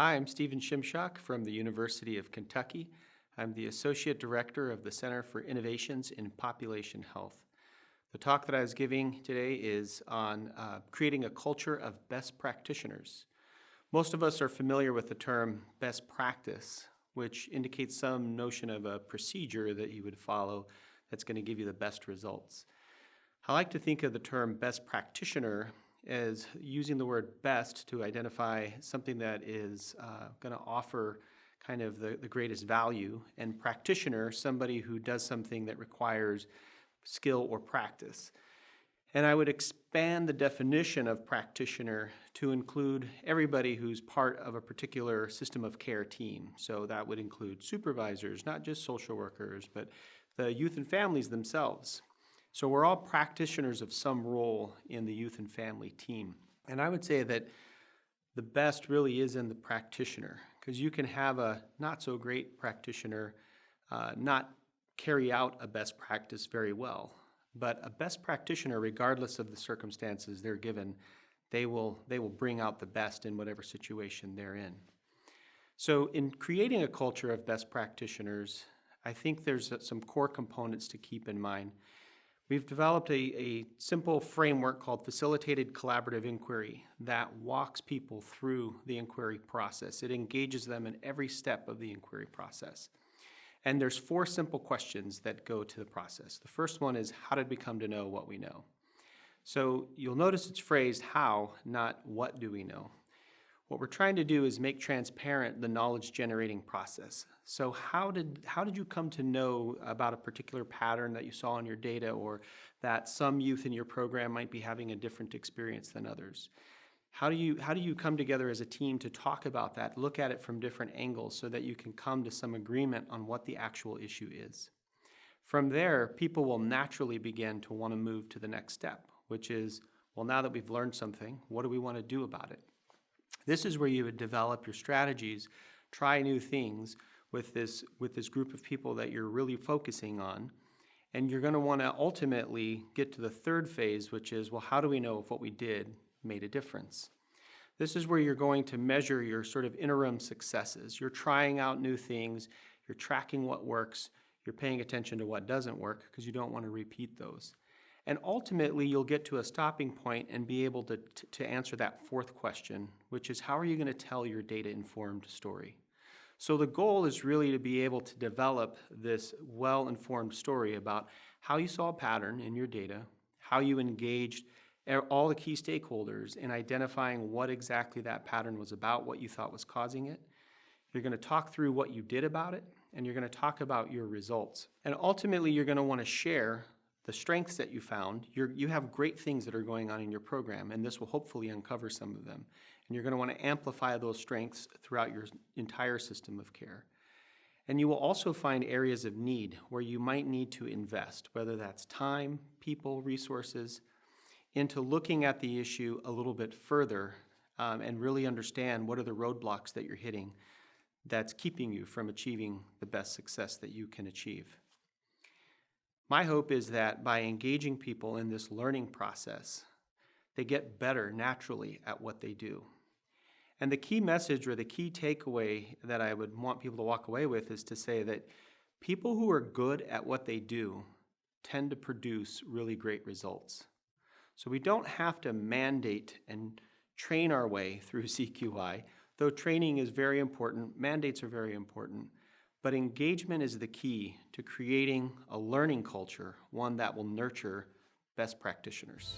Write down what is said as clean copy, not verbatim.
Hi, I'm Stephen Shimshock from the University of Kentucky. I'm the Associate Director of the Center for Innovations in Population Health. The talk that I was giving today is on creating a culture of best practitioners. Most of us are familiar with the term best practice, which indicates some notion of a procedure that you would follow that's going to give you the best results. I like to think of the term best practitioner as using the word best to identify something that is going to offer kind of the greatest value, and practitioner, somebody who does something that requires skill or practice. And I would expand the definition of practitioner to include everybody who's part of a particular system of care team. So that would include supervisors, not just social workers, but the youth and families themselves. So we're all practitioners of some role in the youth and family team. And I would say that the best really is in the practitioner, because you can have a not so great practitioner not carry out a best practice very well. But a best practitioner, regardless of the circumstances they're given, they will bring out the best in whatever situation they're in. So in creating a culture of best practitioners, I think there's some core components to keep in mind. We've developed a simple framework called facilitated collaborative inquiry that walks people through the inquiry process. It engages them in every step of the inquiry process. And there's 4 simple questions that go to the process. The first one is, how did we come to know what we know? So you'll notice it's phrased how, not what do we know. What we're trying to do is make transparent the knowledge generating process. So how did you come to know about a particular pattern that you saw in your data, or that some youth in your program might be having a different experience than others? How do you come together as a team to talk about that, look at it from different angles so that you can come to some agreement on what the actual issue is? From there, people will naturally begin to want to move to the next step, which is, well, now that we've learned something, what do we want to do about it? This is where you would develop your strategies, try new things with this group of people that you're really focusing on. And you're going to want to ultimately get to the third phase, which is, well, how do we know if what we did made a difference? This is where you're going to measure your sort of interim successes. You're trying out new things, you're tracking what works, you're paying attention to what doesn't work because you don't want to repeat those. And ultimately, you'll get to a stopping point and be able to answer that 4th question, which is, how are you going to tell your data-informed story? So the goal is really to be able to develop this well-informed story about how you saw a pattern in your data, how you engaged all the key stakeholders in identifying what exactly that pattern was about, what you thought was causing it. You're going to talk through what you did about it, and you're going to talk about your results. And ultimately, you're going to want to share the strengths that you found. You have great things that are going on in your program, and this will hopefully uncover some of them. And you're going to want to amplify those strengths throughout your entire system of care. And you will also find areas of need where you might need to invest, whether that's time, people, resources, into looking at the issue a little bit further and really understand what are the roadblocks that you're hitting that's keeping you from achieving the best success that you can achieve. My hope is that by engaging people in this learning process, they get better naturally at what they do. And the key message, or the key takeaway that I would want people to walk away with, is to say that people who are good at what they do tend to produce really great results. So we don't have to mandate and train our way through CQI, though training is very important, mandates are very important. But engagement is the key to creating a learning culture, one that will nurture best practitioners.